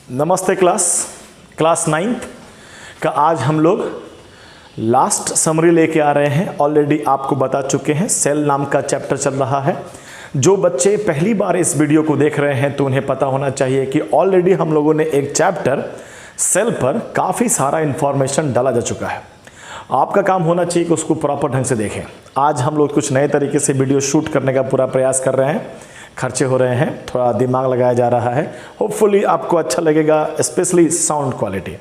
नमस्ते class 9th का आज हम लोग लास्ट समरी लेके आ रहे हैं। ऑलरेडी आपको बता चुके हैं, सेल नाम का चैप्टर चल रहा है। जो बच्चे पहली बार इस वीडियो को देख रहे हैं तो उन्हें पता होना चाहिए कि ऑलरेडी हम लोगों ने एक चैप्टर सेल पर काफ़ी सारा इन्फॉर्मेशन डाला जा चुका है। आपका काम होना चाहिए कि उसको प्रॉपर ढंग से देखें। आज हम लोग कुछ नए तरीके से वीडियो शूट करने का पूरा प्रयास कर रहे हैं। खर्चे हो रहे हैं, थोड़ा दिमाग लगाया जा रहा है। होपफुली आपको अच्छा लगेगा, specially sound quality.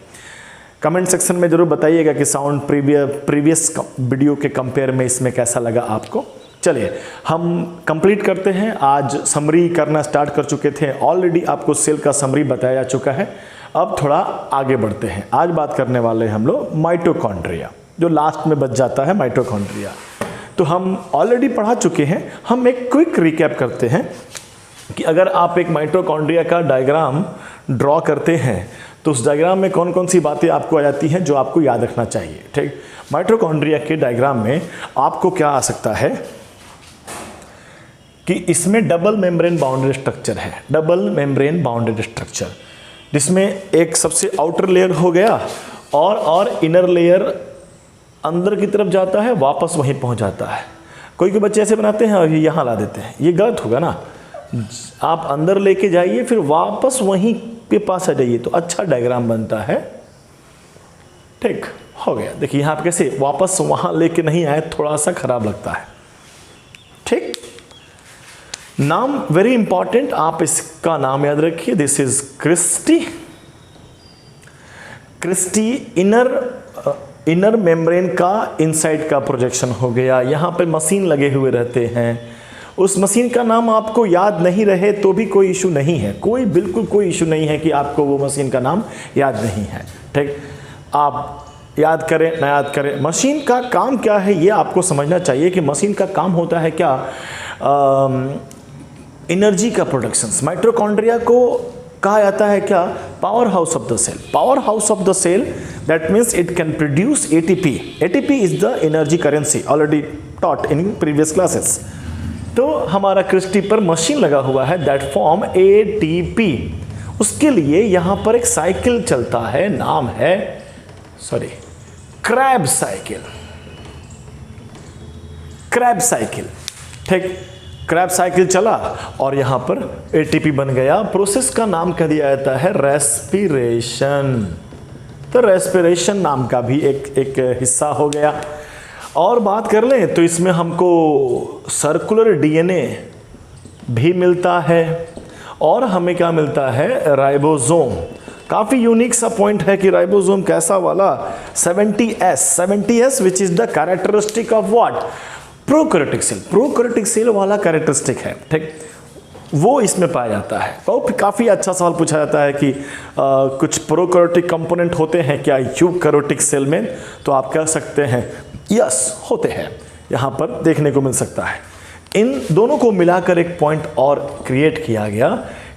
Comment section में ज़रूर बताइएगा कि साउंड प्रीवियस वीडियो के कंपेयर में इसमें कैसा लगा आपको। चलिए हम कंप्लीट करते हैं। आज समरी करना स्टार्ट कर चुके थे, ऑलरेडी आपको सेल का समरी बताया जा चुका है। अब थोड़ा आगे बढ़ते हैं। आज बात करने वाले हम लोग माइटोकॉन्ड्रिया, जो लास्ट में बच जाता है माइटोकॉन्ड्रिया। तो हम ऑलरेडी पढ़ा चुके हैं। हम एक क्विक रिकैप करते हैं कि अगर आप एक माइटोकॉन्ड्रिया का डायग्राम ड्रॉ करते हैं तो उस डायग्राम में कौन कौन सी बातें आपको आ जाती हैं जो आपको याद रखना चाहिए। ठीक, माइटोकॉन्ड्रिया के डायग्राम में आपको क्या आ सकता है कि इसमें डबल मेम्ब्रेन बाउंडेड स्ट्रक्चर है। डबल मेम्ब्रेन बाउंडेड स्ट्रक्चर जिसमें एक सबसे आउटर लेयर हो गया और इनर लेयर अंदर की तरफ जाता है, वापस वहीं पहुंच जाता है। कोई बच्चे ऐसे बनाते हैं और यहाँ ला देते हैं, ये गलत होगा ना। आप अंदर लेके जाइए फिर वापस वहीं के पास आ जाइए तो अच्छा डायग्राम बनता है। ठीक हो गया। देखिए यहाँ आप कैसे वापस वहाँ लेके नहीं आए, थोड़ा सा खराब लगता है। ठीक, नाम वेरी इंपॉर्टेंट, आप इसका नाम याद रखिए। This is cristae. Cristae inner membrane का इनसाइड का प्रोजेक्शन हो गया। यहाँ पे मशीन लगे हुए रहते हैं। उस मशीन का नाम आपको याद नहीं रहे तो भी कोई इशू नहीं है, बिल्कुल कोई इशू नहीं है कि आपको वो मशीन का नाम याद नहीं है। ठीक, आप याद करें ना याद करें, मशीन का काम क्या है ये आपको समझना चाहिए कि मशीन का काम होता है क्या, एनर्जी का प्रोडक्शन। माइटोकॉन्ड्रिया को कहा जाता है क्या, power house of the cell. Power house of the cell, that means it can produce ATP. ATP is the energy currency, already taught in previous classes. तो हमारा क्रिस्टी पर मशीन लगा हुआ है दैट फॉर्म एटीपी। उसके लिए यहाँ पर एक साइकिल चलता है, नाम है क्रैब साइकिल। क्रैब साइकिल, ठीक, क्रैब साइकिल चला और यहाँ पर एटीपी बन गया। प्रोसेस का नाम कह दिया जाता है रेस्पिरेशन। तो रेस्पिरेशन नाम का भी एक हिस्सा हो गया। और बात कर लें तो इसमें हमको सर्कुलर डीएनए भी मिलता है और हमें क्या मिलता है, राइबोसोम। काफ़ी यूनिक सा पॉइंट है कि राइबोसोम कैसा वाला, 70S which is the characteristic of what, prokaryotic cell. Prokaryotic cell वाला कैरेक्टरिस्टिक है। ठीक, वो इसमें पाया जाता है। तो काफ़ी अच्छा सवाल पूछा जाता है कि कुछ प्रोकैरियोटिक कंपोनेंट होते हैं क्या यूकैरियोटिक सेल में, तो आप कह सकते हैं यस होते हैं, यहाँ पर देखने को मिल सकता है। इन दोनों को मिलाकर एक पॉइंट और क्रिएट किया गया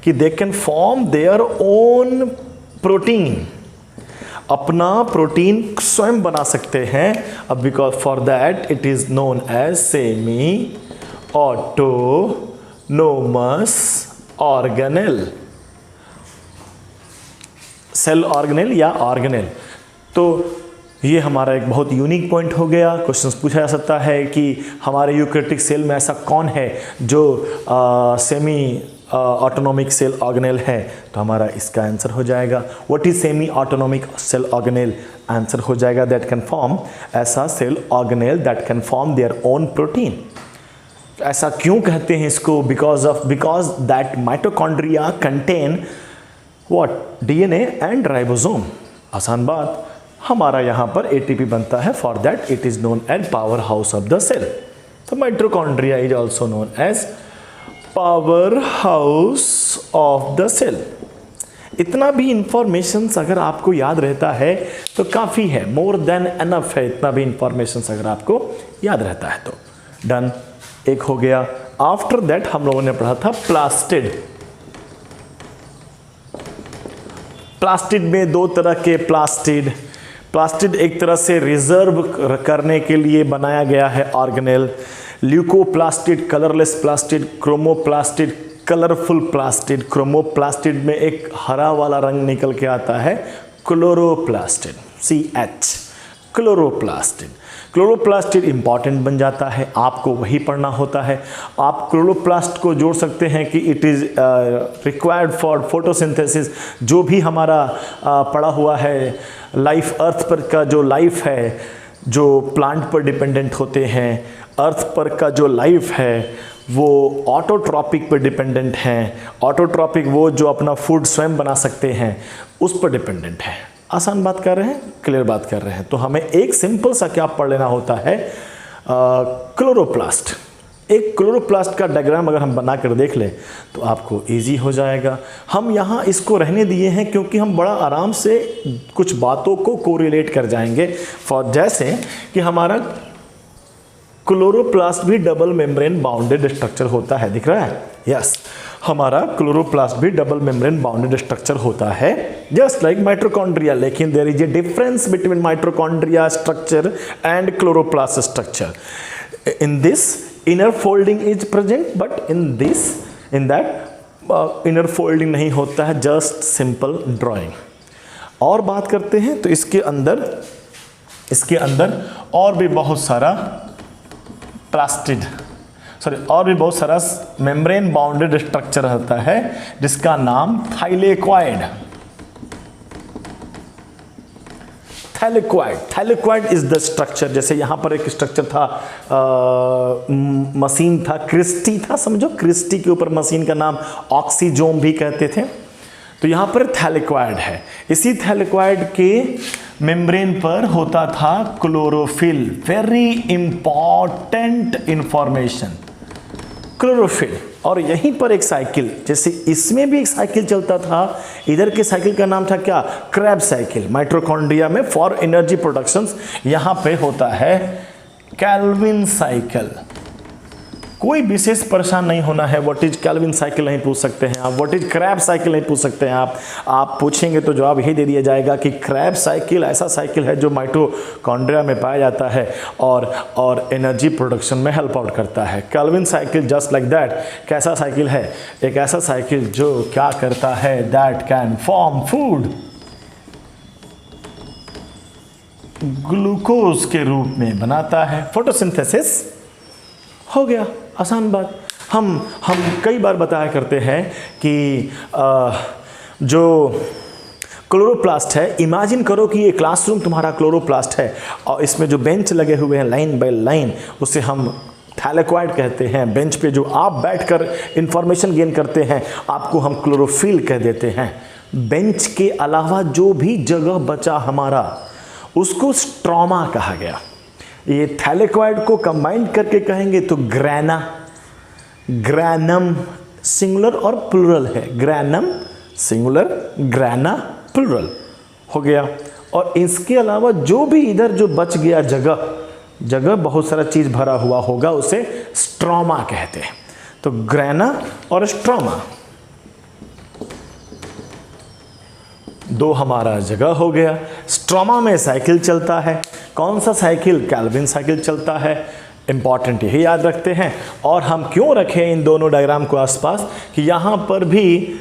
कि they can form their own protein. अपना प्रोटीन स्वयं बना सकते हैं। अब because for that it is known as semi autonomous organelle, cell organelle या ऑर्गेनेल। तो ये हमारा एक बहुत यूनिक पॉइंट हो गया। क्वेश्चंस पूछा जा सकता है कि हमारे यूकैरियोटिक सेल में ऐसा कौन है जो सेमी ऑटोनोमिक सेल ऑर्गेनेल है, तो हमारा इसका आंसर हो जाएगा what is semi autonomic cell organelle. Answer हो जाएगा दैट कैन फॉर्म, ऐसा cell organelle that can form their own protein. ऐसा क्यों कहते हैं इसको, because that mitochondria contain what, DNA and ribosome. आसान बात, हमारा यहाँ पर एटीपी बनता है, for that it is known as power house of the cell. तो mitochondria is also known as power house of the cell. इतना भी इंफॉर्मेशन अगर आपको याद रहता है तो काफ़ी है, मोर देन एनफ है। इतना भी इंफॉर्मेशन अगर आपको याद रहता है तो डन, एक हो गया। आफ्टर दैट हम लोगों ने पढ़ा था प्लास्टिड। प्लास्टिड में दो तरह के प्लास्टिड एक तरह से रिजर्व करने के लिए बनाया गया है organelle. Leucoplastid, colourless plastid, chromoplastid, colourful plastid, chromoplastid में एक हरा वाला रंग निकल के आता है, क्लोरोप्लास्टिड, CH, क्लोरोप्लास्टिड। क्लोरोप्लास्टिड इंपॉर्टेंट बन जाता है, आपको वही पढ़ना होता है। आप क्लोरोप्लास्ट को जोड़ सकते हैं कि it is required for photosynthesis. जो भी हमारा पड़ा हुआ है लाइफ, अर्थ पर का जो लाइफ है, जो प्लांट पर डिपेंडेंट होते हैं, अर्थ पर का जो लाइफ है वो ऑटोट्रॉपिक पर डिपेंडेंट हैं। ऑटोट्रॉपिक वो जो अपना फूड स्वयं बना सकते हैं, उस पर डिपेंडेंट है। आसान बात कर रहे हैं, क्लियर बात कर रहे हैं। तो हमें एक सिंपल सा क्या पढ़ लेना होता है, क्लोरोप्लास्ट। एक क्लोरोप्लास्ट का डायग्राम अगर हम बना कर देख लें तो आपको इजी हो जाएगा। हम यहाँ इसको रहने दिए हैं क्योंकि हम बड़ा आराम से कुछ बातों को कोरिलेट कर जाएंगे। फॉर जैसे कि हमारा क्लोरोप्लास्ट भी डबल मेम्ब्रेन बाउंडेड स्ट्रक्चर होता है, दिख रहा है? यस, हमारा क्लोरोप्लास्ट भी डबल मेम्ब्रेन बाउंडेड स्ट्रक्चर होता है, जस्ट लाइक माइटोकॉन्ड्रिया। लेकिन there is a difference between mitochondria structure and chloroplast structure. In this inner folding is present, but in that inner folding नहीं होता है, जस्ट सिंपल ड्राइंग। और बात करते हैं तो इसके अंदर और भी बहुत सारा और भी बहुत सारा मेम्ब्रेन बाउंडेड स्ट्रक्चर होता है जिसका नाम thylakoid. Thylakoid is the structure. जैसे यहां पर एक स्ट्रक्चर था, मशीन था, क्रिस्टी था, समझो, क्रिस्टी के ऊपर मशीन का नाम ऑक्सीजोम भी कहते थे। तो यहां पर थाइलेक्वाइड है। इसी थाइलेक्वाइड के मेम्ब्रेन पर होता था chlorophyll. Very important information, chlorophyll. और यहीं पर एक साइकिल, जैसे इसमें भी एक साइकिल चलता था, इधर के साइकिल का नाम था क्या? Krebs cycle. माइटोकॉन्ड्रिया में फॉर एनर्जी प्रोडक्शन यहां पे होता है कैल्विन साइकिल। कोई विशेष परेशान नहीं होना है, व्हाट इज कैल्विन साइकिल नहीं पूछ सकते हैं आप, व्हाट इज क्रैब साइकिल नहीं पूछ सकते हैं आप पूछेंगे तो जवाब यही दे दिया जाएगा कि क्रैब साइकिल ऐसा साइकिल है जो माइटोकॉन्ड्रिया में पाया जाता है और एनर्जी प्रोडक्शन में हेल्प आउट करता है। Calvin cycle just like that, कैसा साइकिल है? एक ऐसा साइकिल जो क्या करता है, that can form food glucose के रूप में बनाता है, फोटोसिंथेसिस हो गया। आसान बात। हम कई बार बताया करते हैं कि जो क्लोरोप्लास्ट है, इमेजिन करो कि ये क्लासरूम तुम्हारा क्लोरोप्लास्ट है और इसमें जो बेंच लगे हुए हैं लाइन बाय लाइन, उसे हम थाइलेक्वाइड कहते हैं। बेंच पे जो आप बैठकर इंफॉर्मेशन गेन करते हैं, आपको हम क्लोरोफिल कह देते हैं। बेंच के अलावा जो भी जगह बचा हमारा, उसको स्ट्रोमा कहा गया। ये थाइलेक्वाइड को कंबाइन करके कहेंगे तो ग्रैनम सिंगुलर और प्लूरल है, ग्रैनम सिंगुलर, ग्रैना प्लूरल हो गया। और इसके अलावा जो भी इधर जो बच गया जगह बहुत सारा चीज भरा हुआ होगा, उसे स्ट्रोमा कहते हैं। तो ग्रैना और स्ट्रोमा दो हमारा जगह हो गया। स्ट्रोमा में साइकिल चलता है। कौन सा साइकिल? कैल्विन साइकिल चलता है। इंपॉर्टेंट यही याद रखते हैं। और हम क्यों रखें इन दोनों डायग्राम को आसपास कि यहाँ पर भी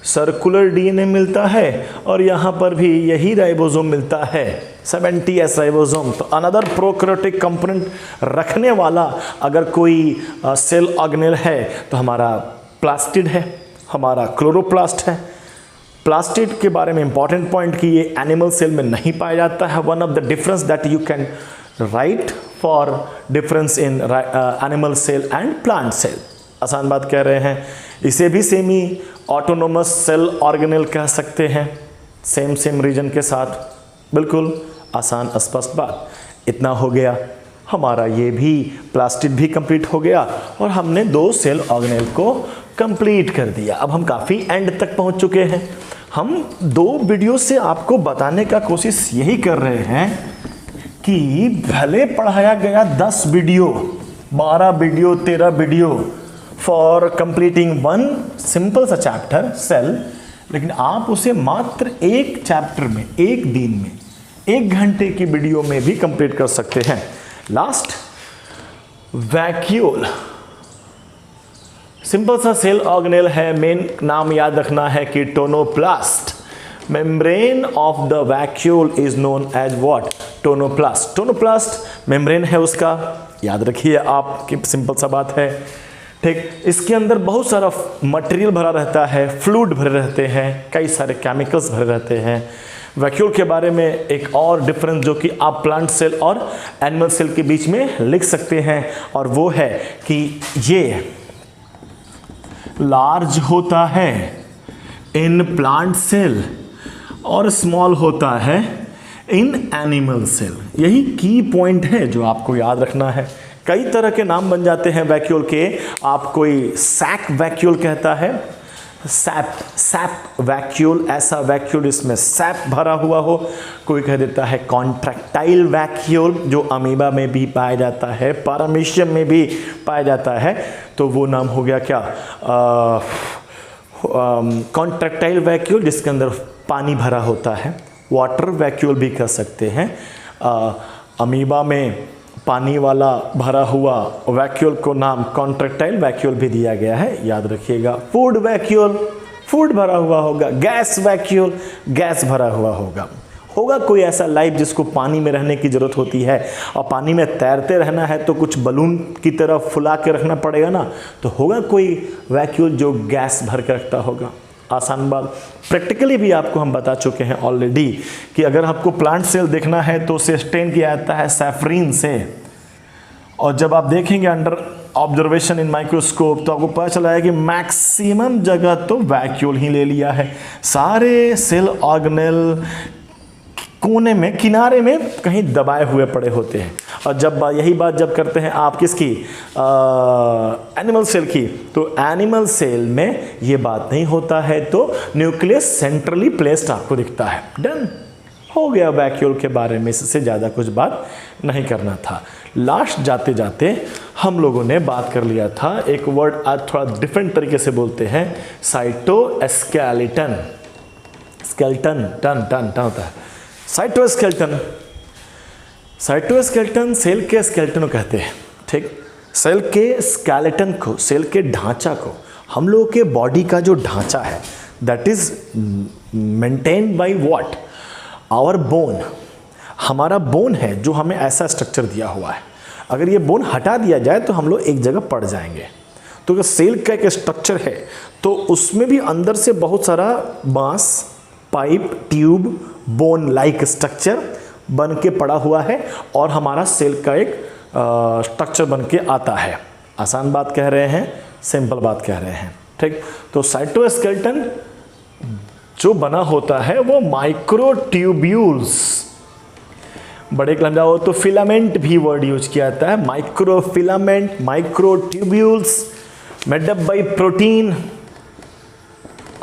सर्कुलर डीएनए मिलता है और यहाँ पर भी यही राइबोसोम मिलता है, 70S राइबोसोम। तो अनदर प्रोकैरियोटिक कंपोनेंट रखने वाला अगर कोई सेल ऑर्गेनेल है तो हमारा प्लास्टिड है, हमारा क्लोरोप्लास्ट है। प्लास्टिड के बारे में इंपॉर्टेंट पॉइंट कि ये एनिमल सेल में नहीं पाया जाता है। One of the difference that you can write for difference in animal cell and plant cell. आसान बात कह रहे हैं। इसे भी सेमी ऑटोनोमस सेल ऑर्गेनेल कह सकते हैं, सेम रीजन के साथ। बिल्कुल आसान स्पष्ट बात। इतना हो गया, हमारा ये भी प्लास्टिड भी कंप्लीट हो गया और हमने 2 सेल ऑर्गेनेल को कंप्लीट कर दिया। अब हम काफ़ी एंड तक पहुंच चुके हैं। हम 2 वीडियो से आपको बताने का कोशिश यही कर रहे हैं कि भले पढ़ाया गया 10 video, 12 video, 13 video for completing 1 simple सा चैप्टर सेल, लेकिन आप उसे मात्र एक चैप्टर में, एक दिन में, 1 घंटे की वीडियो में भी कंप्लीट कर सकते हैं। लास्ट वैक्यूल सिंपल सा सेल ऑर्गेनेल है, मेन नाम याद रखना है कि tonoplast. Membrane of the vacuole is known as what? Tonoplast. Tonoplast membrane है उसका, याद रखिए आप कि सिंपल सा बात है, ठीक। इसके अंदर बहुत सारा मटेरियल भरा रहता है, फ्लूइड भरे रहते हैं, कई सारे केमिकल्स भरे रहते हैं। वैक्यूल के बारे में एक और डिफरेंस जो कि आप प्लांट सेल और एनिमल सेल के बीच में लिख सकते हैं, और वो है कि ये लार्ज होता है इन प्लांट सेल और स्मॉल होता है इन एनिमल सेल। यही की पॉइंट है जो आपको याद रखना है। कई तरह के नाम बन जाते हैं वैक्यूल के, आप कोई सैक वैक्यूल कहता है, सैप वैक्यूल, ऐसा वैक्यूल इसमें सैप भरा हुआ हो। कोई कह देता है कॉन्ट्रैक्टाइल वैक्यूल, जो अमीबा में भी पाया जाता है, पैरामीशियम में भी पाया जाता है, तो वो नाम हो गया क्या? कॉन्ट्रैक्टाइल वैक्यूल, जिसके अंदर पानी भरा होता है। वाटर वैक्यूल भी कह सकते हैं। अमीबा में पानी वाला भरा हुआ वैक्यूल को नाम कॉन्ट्रैक्टाइल वैक्यूल भी दिया गया है, याद रखिएगा। फूड वैक्यूल, फूड भरा हुआ होगा। गैस वैक्यूल, गैस भरा हुआ होगा। होगा कोई ऐसा लाइफ जिसको पानी में रहने की ज़रूरत होती है और पानी में तैरते रहना है, तो कुछ बलून की तरह फुला के रखना पड़ेगा ना, तो होगा कोई वैक्यूल जो गैस भर के रखता होगा। आसान बात। प्रैक्टिकली भी आपको हम बता चुके हैं ऑलरेडी कि अगर आपको प्लांट सेल देखना है तो उसे स्टेन किया जाता है सैफरीन से, और जब आप देखेंगे अंडर ऑब्जर्वेशन इन माइक्रोस्कोप तो आपको पता चला है कि मैक्सिमम जगह तो वैक्यूल ही ले लिया है। सारे सेल ऑर्गेनेल कोने में, किनारे में कहीं दबाए हुए पड़े होते हैं। और जब यही बात जब करते हैं आप किसकी, एनिमल सेल की, तो एनिमल सेल में ये बात नहीं होता है, तो न्यूक्लियस सेंट्रली प्लेस्ड आपको दिखता है। डन हो गया वैक्यूल के बारे में, इससे ज़्यादा कुछ बात नहीं करना था। लास्ट जाते जाते हम लोगों ने बात कर लिया था, एक वर्ड आज थोड़ा डिफरेंट तरीके से बोलते हैं, साइटोस्केलेटन। स्केलेटन टन टन टन होता है। साइटोस्केलेटन, साइटोस्केलेटन सेल के स्केलेटन को कहते हैं, ठीक। सेल के स्केलेटन को, सेल के ढांचा को, हम लोगों के बॉडी का जो ढांचा है that is maintained by what? Our bone. हमारा बोन है जो हमें ऐसा स्ट्रक्चर दिया हुआ है। अगर ये बोन हटा दिया जाए तो हम लोग एक जगह पड़ जाएंगे। तो अगर सेल का एक स्ट्रक्चर है तो उसमें भी अंदर से बहुत सारा बांस, pipe, tube, bone like structure बन के पड़ा हुआ है और हमारा सेल का एक स्ट्रक्चर बन के आता है। आसान बात कह रहे हैं, सिंपल बात कह रहे हैं, ठीक। तो साइटोस्केलेटन जो बना होता है वो माइक्रोट्यूब्यूल्स, बड़े कलम जाओ तो फिलामेंट भी वर्ड यूज किया जाता है। Microfilament, microtubules made up by protein.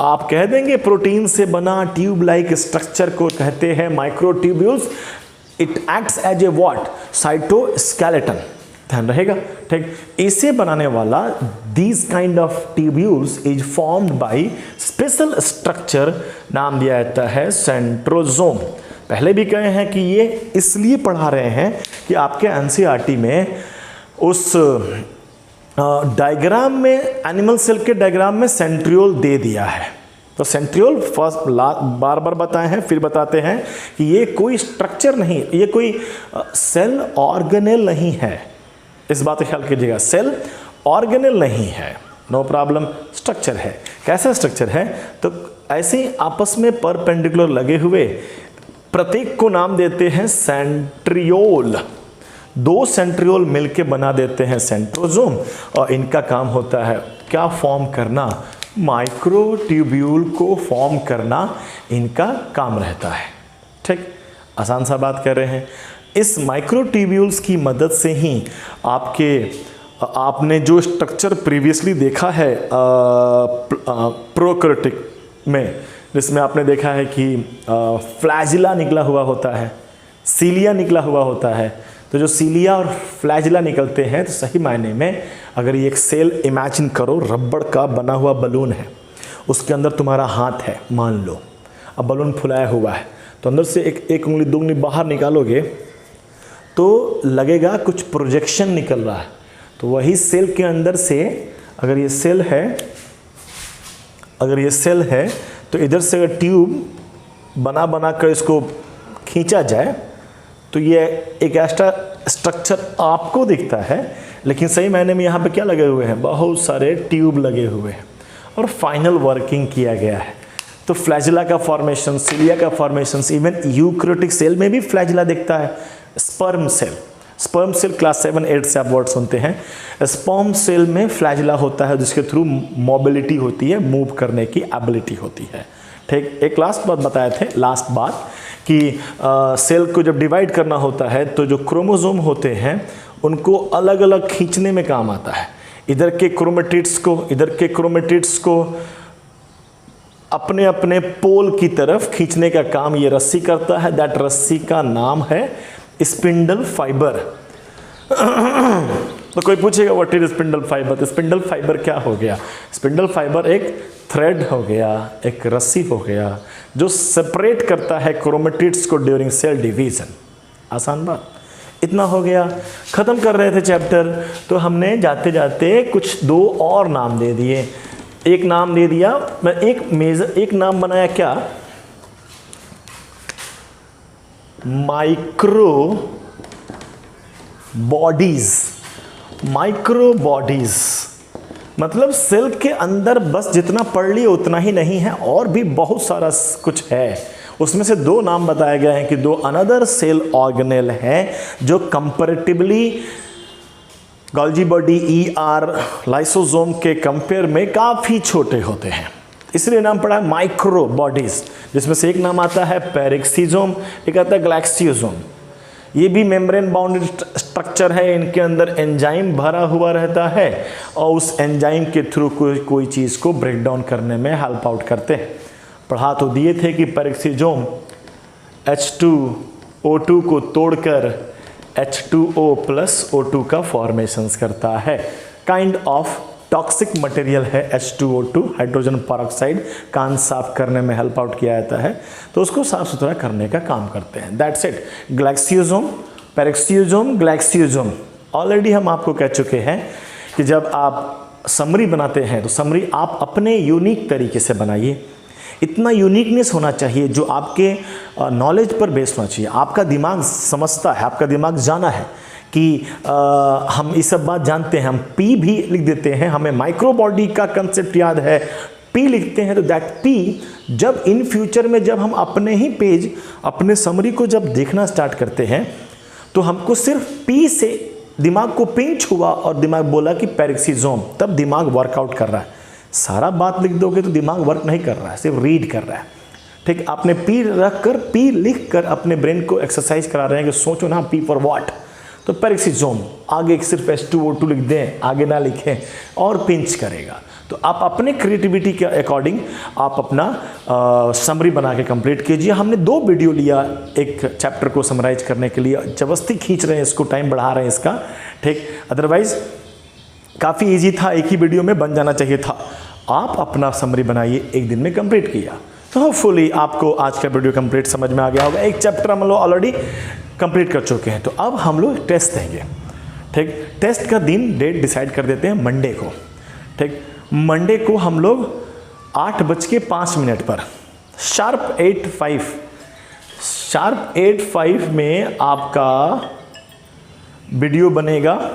आप कह देंगे प्रोटीन से बना ट्यूब लाइक स्ट्रक्चर को कहते हैं microtubules. It acts as a what? Cytoskeleton, ध्यान रहेगा, ठीक। इसे बनाने वाला these kind of tubules is formed by special structure, नाम दिया जाता है सेंट्रोजोम। पहले भी कहे हैं कि ये इसलिए पढ़ा रहे हैं कि आपके एनसीईआरटी में उस डायग्राम में, एनिमल सेल के डायग्राम में सेंट्रियोल दे दिया है। तो सेंट्रियोल फर्स्ट बार बार बताए हैं, फिर बताते हैं कि ये कोई स्ट्रक्चर नहीं, ये कोई सेल ऑर्गेनेल नहीं है। इस बात का ख्याल कीजिएगा, सेल ऑर्गेनेल नहीं है, नो प्रॉब्लम, स्ट्रक्चर है। कैसा स्ट्रक्चर है? तो ऐसे ही आपस में परपेंडिकुलर लगे हुए प्रत्येक को नाम देते हैं सेंट्रियोल। दो सेंट्रियोल मिलके बना देते हैं सेंट्रोजोम, और इनका काम होता है क्या फॉर्म करना? माइक्रोट्यूब्यूल को फॉर्म करना इनका काम रहता है, ठीक। आसान सा बात कर रहे हैं। इस माइक्रोट्यूब्यूल्स की मदद से ही आपने जो स्ट्रक्चर प्रीवियसली देखा है प्रोकैरियोटिक में, जिसमें आपने देखा है कि फ्लैजिला निकला हुआ होता है, सीलिया निकला हुआ होता है। तो जो सीलिया और फ्लैजिला निकलते हैं, तो सही मायने में अगर ये एक सेल इमेजिन करो, रबड़ का बना हुआ बलून है, उसके अंदर तुम्हारा हाथ है मान लो, अब बलून फुलाया हुआ है, तो अंदर से एक उंगली दो उंगली बाहर निकालोगे तो लगेगा कुछ प्रोजेक्शन निकल रहा है। तो वही सेल के अंदर से अगर ये सेल है तो इधर से अगर ट्यूब बना कर इसको खींचा जाए तो ये एक एक्स्ट्रा स्ट्रक्चर आपको दिखता है, लेकिन सही मायने में यहाँ पे क्या लगे हुए हैं, बहुत सारे ट्यूब लगे हुए हैं और फाइनल वर्किंग किया गया है। तो फ्लैजिला का फॉर्मेशन, सिलिया का फॉर्मेशन, इवन यूकैरियोटिक सेल में भी फ्लैजिला दिखता है। स्पर्म सेल क्लास 7-8 से आप वर्ड सुनते हैं। स्पर्म सेल में फ्लैजिला होता है जिसके थ्रू मोबिलिटी होती है, मूव करने की एबिलिटी होती है। ठीक, एक लास्ट बात बताए थे, लास्ट बात कि सेल को जब डिवाइड करना होता है तो जो क्रोमोसोम होते हैं उनको अलग अलग खींचने में काम आता है। इधर के क्रोमेटिड्स को अपने अपने पोल की तरफ खींचने का काम ये रस्सी करता है। दैट रस्सी का नाम है स्पिंडल फाइबर। तो कोई पूछेगा व्हाट इज स्पिंडल फाइबर? तो स्पिंडल फाइबर क्या हो गया? स्पिंडल फाइबर एक थ्रेड हो गया, एक रस्सी हो गया जो सेपरेट करता है क्रोमेटिड्स को ड्यूरिंग सेल डिवीजन। आसान बात, इतना हो गया। ख़त्म कर रहे थे चैप्टर तो हमने जाते जाते कुछ 2 और नाम दे दिए। एक नाम दे दिया, मैं एक नाम बनाया क्या, माइक्रो बॉडीज। मतलब सेल के अंदर बस जितना पढ़ लिए उतना ही नहीं है, और भी बहुत सारा कुछ है। उसमें से 2 नाम बताए गए हैं कि 2 अनदर सेल ऑर्गेनेल हैं जो कंपैरेटिवली गोल्गी बॉडी लाइसोसोम के कंपेयर में काफ़ी छोटे होते हैं, इसलिए नाम पड़ा है माइक्रो बॉडीज। जिसमें से एक नाम आता है पैरेक्सीजोम, एक आता है ग्लैक्सियोसोम। ये भी मेम्ब्रेन बाउंडेड स्ट्रक्चर है, इनके अंदर एंजाइम भरा हुआ रहता है और उस एंजाइम के थ्रू कोई चीज़ को ब्रेक डाउन करने में हेल्प आउट करते हैं। पढ़ा तो दिए थे कि पैरेक्सीजोम H2O2 को तोड़कर H2O प्लस O2 का फॉर्मेशंस करता है। काइंड ऑफ टॉक्सिक मटेरियल है H2O2, हाइड्रोजन पेरोक्साइड, कान साफ करने में हेल्प आउट किया जाता है, तो उसको साफ सुथरा करने का काम करते हैं। That's it. Glyoxysome, peroxisome, glyoxysome. Already हम आपको कह चुके हैं कि जब आप समरी बनाते हैं तो समरी आप अपने यूनिक तरीके से बनाइए। इतना यूनिकनेस होना चाहिए जो आपके नॉलेज पर बेस्ड होना चाहिए। आपका दिमाग समझता है, आपका दिमाग जाना है कि हम इस सब बात जानते हैं, हम पी भी लिख देते हैं, हमें माइक्रो बॉडी का कंसेप्ट याद है, पी लिखते हैं। तो दैट पी जब इन फ्यूचर में जब हम अपने ही पेज, अपने समरी को जब देखना स्टार्ट करते हैं तो हमको सिर्फ पी से दिमाग को पिंच हुआ और दिमाग बोला कि पैरेक्सीजोम, तब दिमाग वर्कआउट कर रहा है। सारा बात लिख दोगे तो दिमाग वर्क नहीं कर रहा है, सिर्फ रीड कर रहा है। ठीक, आपने पी रख कर, पी लिख कर अपने ब्रेन को एक्सरसाइज करा रहे हैं कि सोचो ना पी फॉर व्हाट। तो पैरेक्सीजोम, आगे सिर्फ H2O2 लिख दें, आगे ना लिखें और पिंच करेगा। तो आप अपने क्रिएटिविटी के अकॉर्डिंग आप अपना समरी बना के कंप्लीट कीजिए। हमने 2 वीडियो लिया एक चैप्टर को समराइज करने के लिए, जबरदस्ती खींच रहे हैं इसको, टाइम बढ़ा रहे हैं इसका। ठीक, अदरवाइज काफ़ी इजी था, एक ही वीडियो में बन जाना चाहिए था। आप अपना समरी बनाइए, एक दिन में कंप्लीट किया तो होपफुली आपको आज का वीडियो कंप्लीट समझ में आ गया होगा। एक चैप्टर हम लोग ऑलरेडी कंप्लीट कर चुके हैं। तो अब हम लोग टेस्ट देंगे। ठीक, टेस्ट का दिन, डेट डिसाइड कर देते हैं मंडे को। ठीक, मंडे को हम लोग 8:05 पर शार्प 8:05 में आपका वीडियो बनेगा।